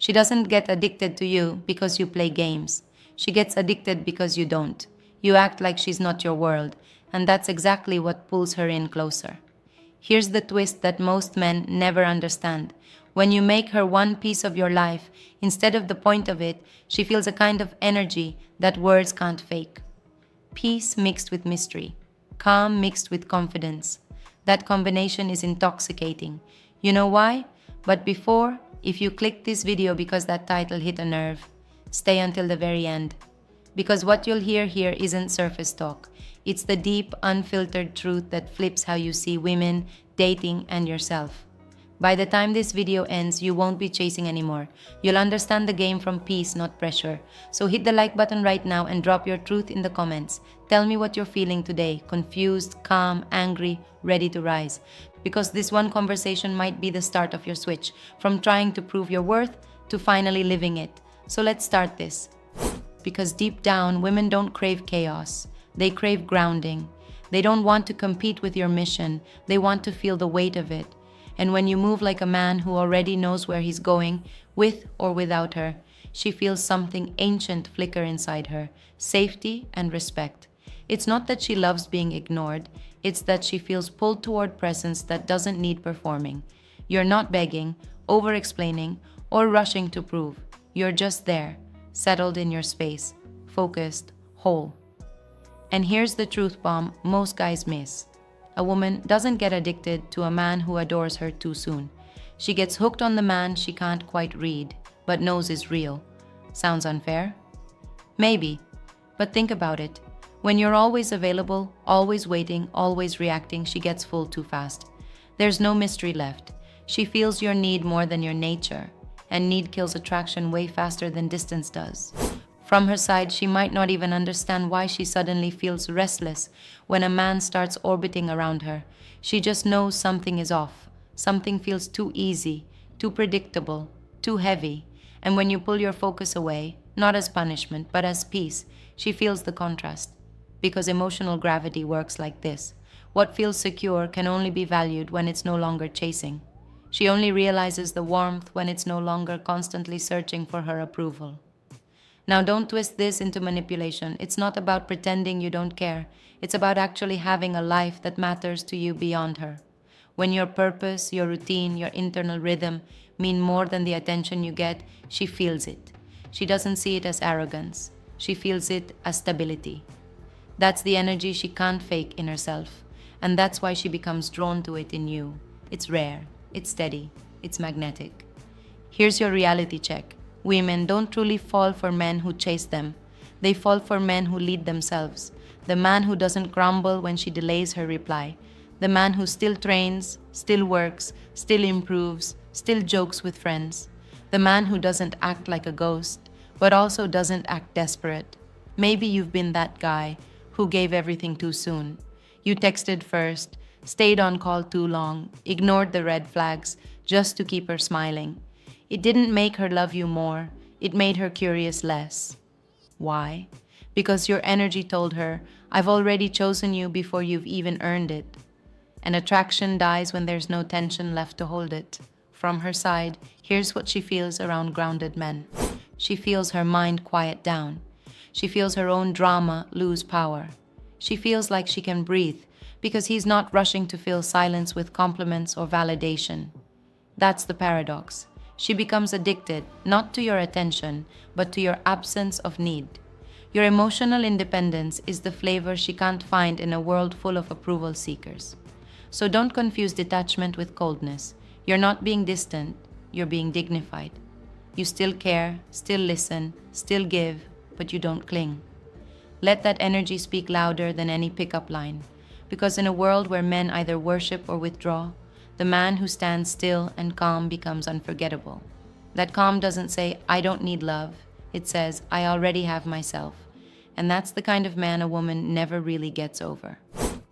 She doesn't get addicted to you because you play games. She gets addicted because you don't. You act like she's not your world, and that's exactly what pulls her in closer. Here's the twist that most men never understand. When you make her one piece of your life, instead of the point of it, she feels a kind of energy that words can't fake. Peace mixed with mystery, calm mixed with confidence. That combination is intoxicating. You know why? But before, if you click this video because that title hit a nerve, stay until the very end. Because what you'll hear here isn't surface talk. It's the deep, unfiltered truth that flips how you see women, dating, and yourself. By the time this video ends, you won't be chasing anymore. You'll understand the game from peace, not pressure. So hit the like button right now and drop your truth in the comments. Tell me what you're feeling today, confused, calm, angry, ready to rise. Because this one conversation might be the start of your switch, from trying to prove your worth to finally living it. So let's start this. Because deep down, women don't crave chaos. They crave grounding. They don't want to compete with your mission. They want to feel the weight of it. And when you move like a man who already knows where he's going, with or without her, she feels something ancient flicker inside her, safety and respect. It's not that she loves being ignored, it's that she feels pulled toward presence that doesn't need performing. You're not begging, over-explaining, or rushing to prove. You're just there, settled in your space, focused, whole. And here's the truth bomb most guys miss. A woman doesn't get addicted to a man who adores her too soon. She gets hooked on the man she can't quite read, but knows is real. Sounds unfair? Maybe. But think about it. When you're always available, always waiting, always reacting, she gets full too fast. There's no mystery left. She feels your need more than your nature, and need kills attraction way faster than distance does. From her side, she might not even understand why she suddenly feels restless when a man starts orbiting around her. She just knows something is off. Something feels too easy, too predictable, too heavy. And when you pull your focus away, not as punishment, but as peace, she feels the contrast. Because emotional gravity works like this. What feels secure can only be valued when it's no longer chasing. She only realizes the warmth when it's no longer constantly searching for her approval. Now don't twist this into manipulation. It's not about pretending you don't care. It's about actually having a life that matters to you beyond her. When your purpose, your routine, your internal rhythm mean more than the attention you get, she feels it. She doesn't see it as arrogance. She feels it as stability. That's the energy she can't fake in herself. And that's why she becomes drawn to it in you. It's rare, it's steady, it's magnetic. Here's your reality check. Women don't truly fall for men who chase them. They fall for men who lead themselves. The man who doesn't grumble when she delays her reply. The man who still trains, still works, still improves, still jokes with friends. The man who doesn't act like a ghost, but also doesn't act desperate. Maybe you've been that guy who gave everything too soon. You texted first, stayed on call too long, ignored the red flags just to keep her smiling. It didn't make her love you more, it made her curious less. Why? Because your energy told her, I've already chosen you before you've even earned it. And attraction dies when there's no tension left to hold it. From her side, here's what she feels around grounded men. She feels her mind quiet down. She feels her own drama lose power. She feels like she can breathe because he's not rushing to fill silence with compliments or validation. That's the paradox. She becomes addicted, not to your attention, but to your absence of need. Your emotional independence is the flavor she can't find in a world full of approval seekers. So don't confuse detachment with coldness. You're not being distant, you're being dignified. You still care, still listen, still give, but you don't cling. Let that energy speak louder than any pickup line. Because in a world where men either worship or withdraw, the man who stands still and calm becomes unforgettable. That calm doesn't say, I don't need love. It says, I already have myself. And that's the kind of man a woman never really gets over.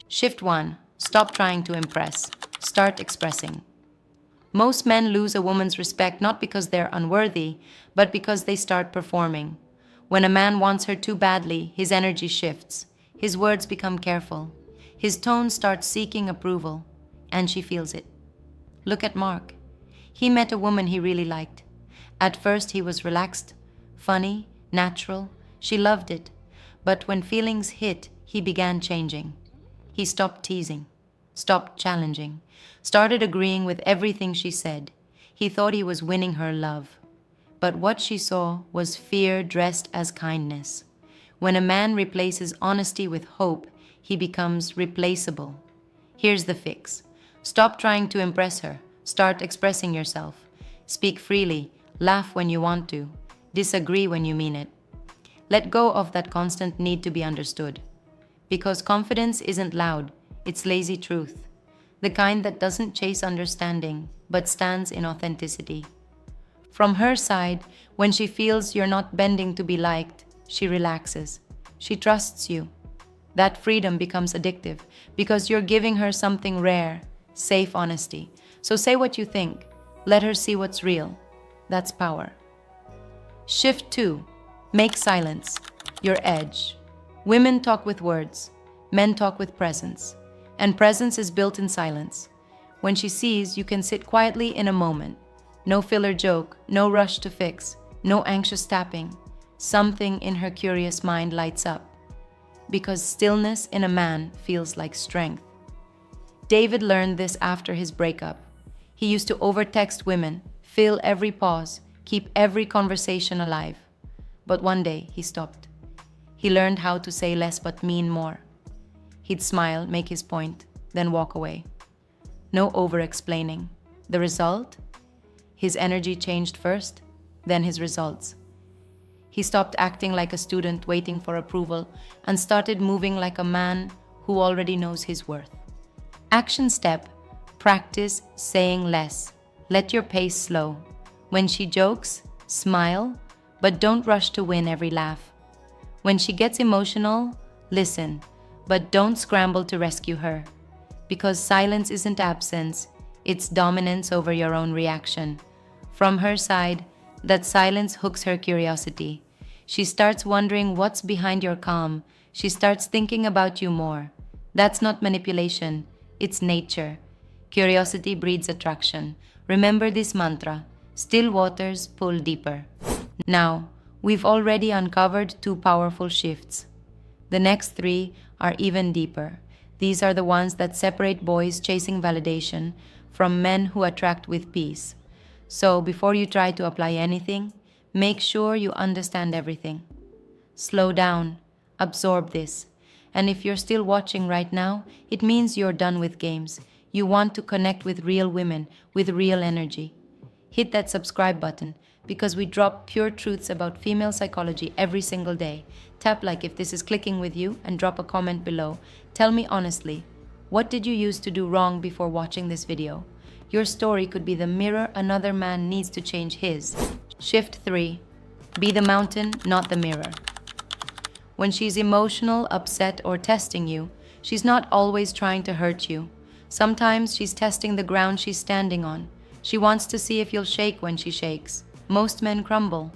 Shift 1. Stop trying to impress. Start expressing. Most men lose a woman's respect not because they're unworthy, but because they start performing. When a man wants her too badly, his energy shifts. His words become careful. His tone starts seeking approval. And she feels it. Look at Mark. He met a woman he really liked. At first, he was relaxed, funny, natural. She loved it. But when feelings hit, he began changing. He stopped teasing, stopped challenging, started agreeing with everything she said. He thought he was winning her love. But what she saw was fear dressed as kindness. When a man replaces honesty with hope, he becomes replaceable. Here's the fix. Stop trying to impress her. Start expressing yourself. Speak freely. Laugh when you want to. Disagree when you mean it. Let go of that constant need to be understood. Because confidence isn't loud, it's lazy truth. The kind that doesn't chase understanding, but stands in authenticity. From her side, when she feels you're not bending to be liked, she relaxes. She trusts you. That freedom becomes addictive because you're giving her something rare, safe honesty. So say what you think. Let her see what's real. That's power. Shift 2. Make silence your edge. Women talk with words. Men talk with presence. And presence is built in silence. When she sees, you can sit quietly in a moment. No filler joke, no rush to fix, no anxious tapping. Something in her curious mind lights up. Because stillness in a man feels like strength. David learned this after his breakup. He used to overtext women, fill every pause, keep every conversation alive. But one day, he stopped. He learned how to say less but mean more. He'd smile, make his point, then walk away. No over-explaining. The result? His energy changed first, then his results. He stopped acting like a student waiting for approval and started moving like a man who already knows his worth. Action step: practice saying less. Let your pace slow. When she jokes, smile, but don't rush to win every laugh. When she gets emotional, listen, but don't scramble to rescue her. Because silence isn't absence, it's dominance over your own reaction. From her side, that silence hooks her curiosity. She starts wondering what's behind your calm. She starts thinking about you more. That's not manipulation, it's nature. Curiosity breeds attraction. Remember this mantra: still waters pull deeper. Now, we've already uncovered 2 powerful shifts. The next 3 are even deeper. These are the ones that separate boys chasing validation from men who attract with peace. So before you try to apply anything, make sure you understand everything. Slow down, absorb this. And if you're still watching right now, it means you're done with games. You want to connect with real women, with real energy. Hit that subscribe button because we drop pure truths about female psychology every single day. Tap like if this is clicking with you and drop a comment below. Tell me honestly, what did you use to do wrong before watching this video? Your story could be the mirror another man needs to change his. Shift 3. Be the mountain, not the mirror. When she's emotional, upset, or testing you, she's not always trying to hurt you. Sometimes she's testing the ground she's standing on. She wants to see if you'll shake when she shakes. Most men crumble.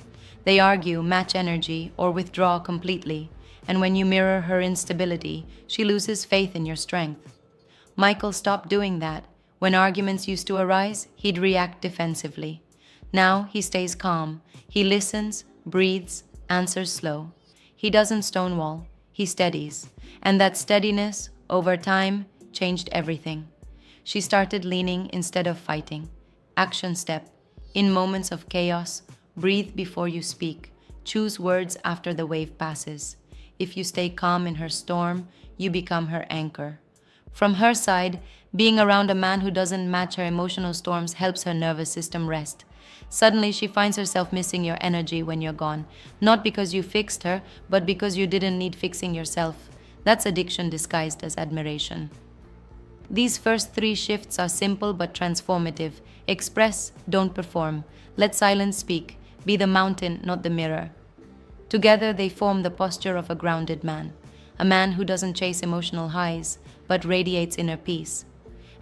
They argue, match energy, or withdraw completely. And when you mirror her instability, she loses faith in your strength. Michael stopped doing that. When arguments used to arise, he'd react defensively. Now he stays calm. He listens, breathes, answers slow. He doesn't stonewall. He steadies. And that steadiness, over time, changed everything. She started leaning instead of fighting. Action step. In moments of chaos, breathe before you speak. Choose words after the wave passes. If you stay calm in her storm, you become her anchor. From her side, being around a man who doesn't match her emotional storms helps her nervous system rest. Suddenly, she finds herself missing your energy when you're gone. Not because you fixed her, but because you didn't need fixing yourself. That's addiction disguised as admiration. These first 3 shifts are simple but transformative. Express, don't perform. Let silence speak. Be the mountain, not the mirror. Together, they form the posture of a grounded man. A man who doesn't chase emotional highs, but radiates inner peace.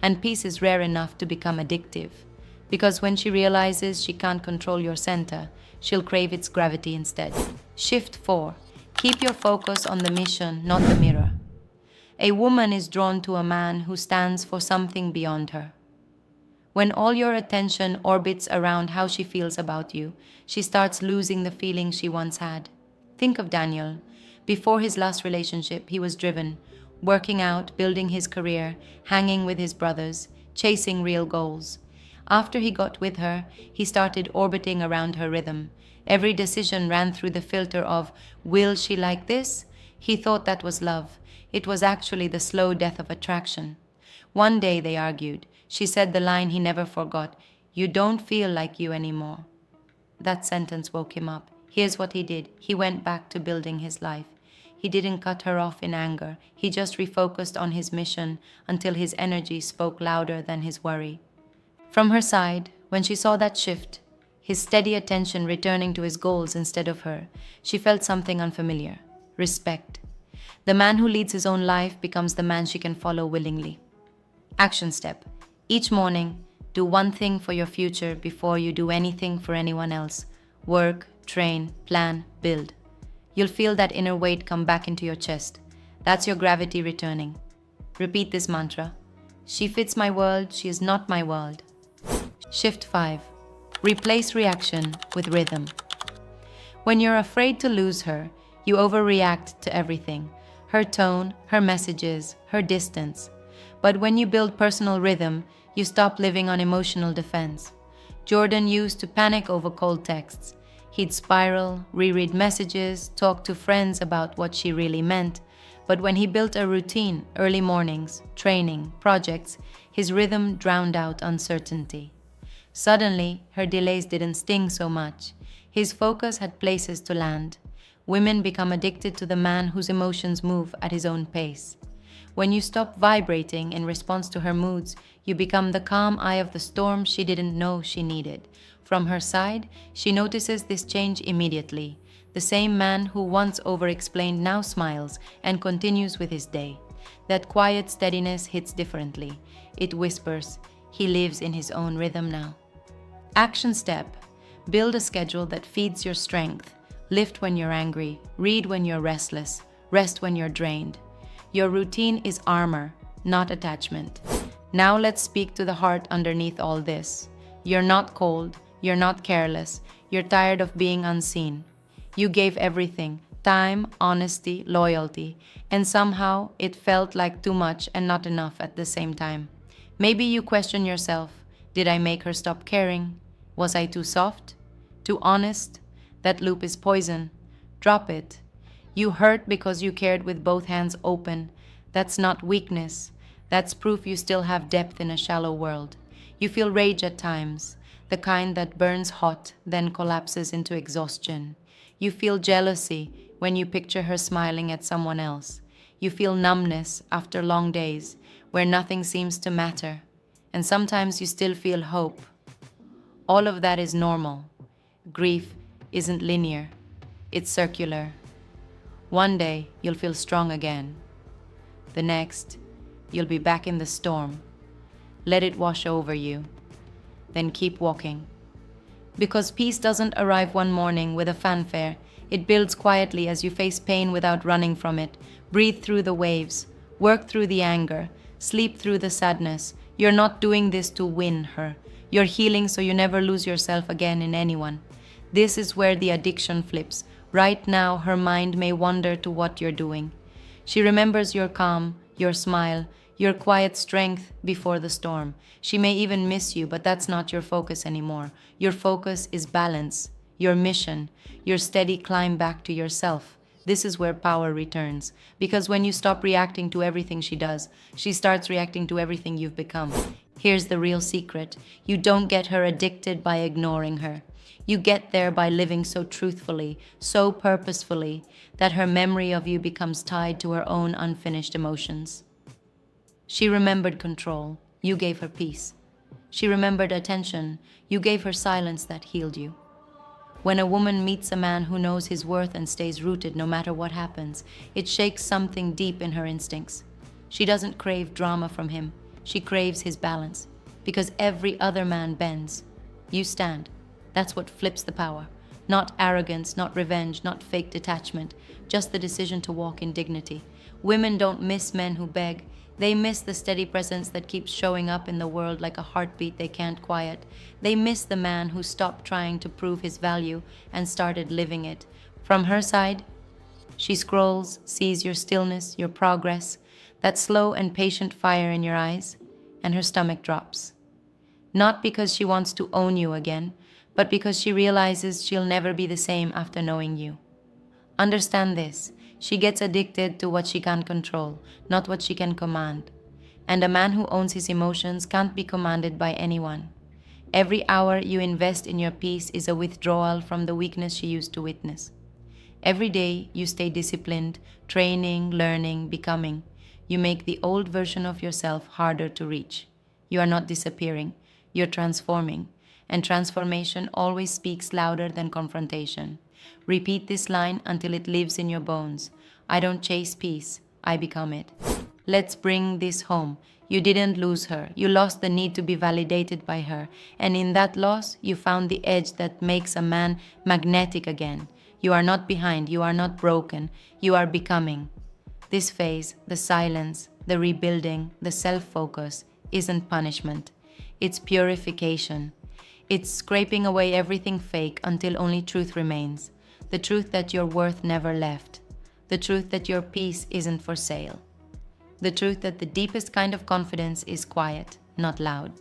And peace is rare enough to become addictive. Because when she realizes she can't control your center, she'll crave its gravity instead. Shift 4. Keep your focus on the mission, not the mirror. A woman is drawn to a man who stands for something beyond her. When all your attention orbits around how she feels about you, she starts losing the feeling she once had. Think of Daniel. Before his last relationship, he was driven, working out, building his career, hanging with his brothers, chasing real goals. After he got with her, he started orbiting around her rhythm. Every decision ran through the filter of, will she like this? He thought that was love. It was actually the slow death of attraction. One day they argued. She said the line he never forgot, "You don't feel like you anymore." That sentence woke him up. Here's what he did. He went back to building his life. He didn't cut her off in anger. He just refocused on his mission until his energy spoke louder than his worry. From her side, when she saw that shift, his steady attention returning to his goals instead of her, she felt something unfamiliar. Respect. The man who leads his own life becomes the man she can follow willingly. Action step. Each morning, do one thing for your future before you do anything for anyone else. Work, train, plan, build. You'll feel that inner weight come back into your chest. That's your gravity returning. Repeat this mantra. She fits my world, she is not my world. Shift 5. Replace reaction with rhythm. When you're afraid to lose her, you overreact to everything. Her tone, her messages, her distance. But when you build personal rhythm, you stop living on emotional defense. Jordan used to panic over cold texts. He'd spiral, reread messages, talk to friends about what she really meant. But when he built a routine, early mornings, training, projects, his rhythm drowned out uncertainty. Suddenly, her delays didn't sting so much. His focus had places to land. Women become addicted to the man whose emotions move at his own pace. When you stop vibrating in response to her moods, you become the calm eye of the storm she didn't know she needed. From her side, she notices this change immediately. The same man who once over-explained now smiles and continues with his day. That quiet steadiness hits differently. It whispers, he lives in his own rhythm now. Action step. Build a schedule that feeds your strength. Lift when you're angry, read when you're restless, rest when you're drained. Your routine is armor, not attachment. Now let's speak to the heart underneath all this. You're not cold, you're not careless, you're tired of being unseen. You gave everything, time, honesty, loyalty, and somehow it felt like too much and not enough at the same time. Maybe you question yourself, did I make her stop caring? Was I too soft? Too honest? That loop is poison. Drop it. You hurt because you cared with both hands open. That's not weakness. That's proof you still have depth in a shallow world. You feel rage at times, the kind that burns hot, then collapses into exhaustion. You feel jealousy when you picture her smiling at someone else. You feel numbness after long days where nothing seems to matter. And sometimes you still feel hope. All of that is normal. Grief isn't linear. It's circular. One day, you'll feel strong again. The next, you'll be back in the storm. Let it wash over you. Then keep walking. Because peace doesn't arrive one morning with a fanfare. It builds quietly as you face pain without running from it. Breathe through the waves. Work through the anger. Sleep through the sadness. You're not doing this to win her. You're healing so you never lose yourself again in anyone. This is where the addiction flips. Right now, her mind may wander to what you're doing. She remembers your calm, your smile, your quiet strength before the storm. She may even miss you, but that's not your focus anymore. Your focus is balance, your mission, your steady climb back to yourself. This is where power returns. Because when you stop reacting to everything she does, she starts reacting to everything you've become. Here's the real secret. You don't get her addicted by ignoring her. You get there by living so truthfully, so purposefully, that her memory of you becomes tied to her own unfinished emotions. She remembered control. You gave her peace. She remembered attention. You gave her silence that healed you. When a woman meets a man who knows his worth and stays rooted no matter what happens, it shakes something deep in her instincts. She doesn't crave drama from him. She craves his balance. Because every other man bends. You stand. That's what flips the power. Not arrogance, not revenge, not fake detachment. Just the decision to walk in dignity. Women don't miss men who beg. They miss the steady presence that keeps showing up in the world like a heartbeat they can't quiet. They miss the man who stopped trying to prove his value and started living it. From her side, she scrolls, sees your stillness, your progress, that slow and patient fire in your eyes, and her stomach drops. Not because she wants to own you again, but because she realizes she'll never be the same after knowing you. Understand this. She gets addicted to what she can't control, not what she can command. And a man who owns his emotions can't be commanded by anyone. Every hour you invest in your peace is a withdrawal from the weakness she used to witness. Every day you stay disciplined, training, learning, becoming. You make the old version of yourself harder to reach. You are not disappearing, you're transforming. And transformation always speaks louder than confrontation. Repeat this line until it lives in your bones. I don't chase peace, I become it. Let's bring this home. You didn't lose her. You lost the need to be validated by her. And in that loss, you found the edge that makes a man magnetic again. You are not behind. You are not broken. You are becoming. This phase, the silence, the rebuilding, the self-focus, isn't punishment. It's purification. It's scraping away everything fake until only truth remains. The truth that your worth never left. The truth that your peace isn't for sale. The truth that the deepest kind of confidence is quiet, not loud.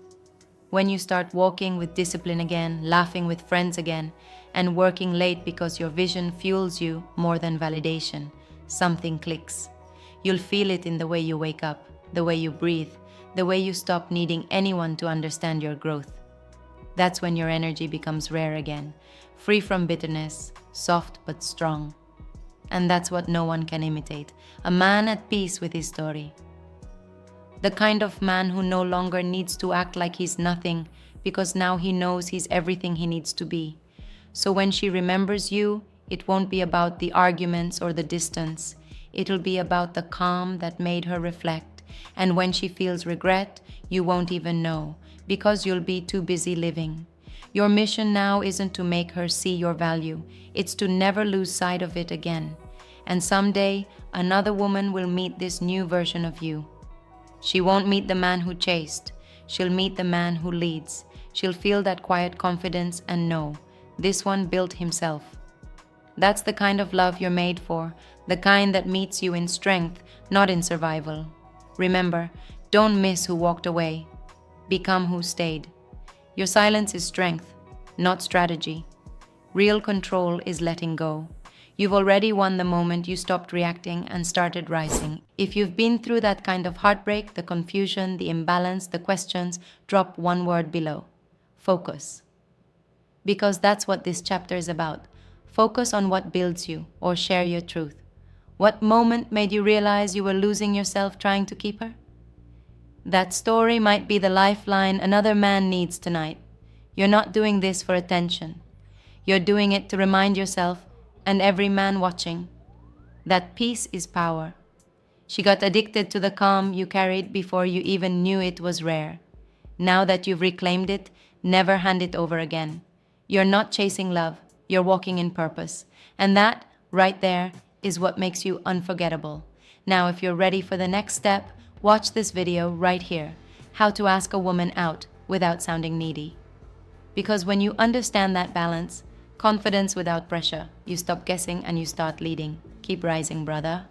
When you start walking with discipline again, laughing with friends again, and working late because your vision fuels you more than validation, something clicks. You'll feel it in the way you wake up, the way you breathe, the way you stop needing anyone to understand your growth. That's when your energy becomes rare again, free from bitterness, soft but strong. And that's what no one can imitate, a man at peace with his story. The kind of man who no longer needs to act like he's nothing, because now he knows he's everything he needs to be. So when she remembers you, it won't be about the arguments or the distance. It'll be about the calm that made her reflect. And when she feels regret, you won't even know, because you'll be too busy living. Your mission now isn't to make her see your value. It's to never lose sight of it again. And someday, another woman will meet this new version of you. She won't meet the man who chased. She'll meet the man who leads. She'll feel that quiet confidence and know, this one built himself. That's the kind of love you're made for, the kind that meets you in strength, not in survival. Remember, don't miss who walked away. Become who stayed. Your silence is strength, not strategy. Real control is letting go. You've already won the moment you stopped reacting and started rising. If you've been through that kind of heartbreak, the confusion, the imbalance, the questions, drop one word below. Focus. Because that's what this chapter is about. Focus on what builds you, or share your truth. What moment made you realize you were losing yourself trying to keep her? That story might be the lifeline another man needs tonight. You're not doing this for attention. You're doing it to remind yourself, and every man watching, that peace is power. She got addicted to the calm you carried before you even knew it was rare. Now that you've reclaimed it, never hand it over again. You're not chasing love, you're walking in purpose. And that, right there, is what makes you unforgettable. Now, if you're ready for the next step, watch this video right here, how to ask a woman out without sounding needy. Because when you understand that balance, confidence without pressure, you stop guessing and you start leading. Keep rising, brother.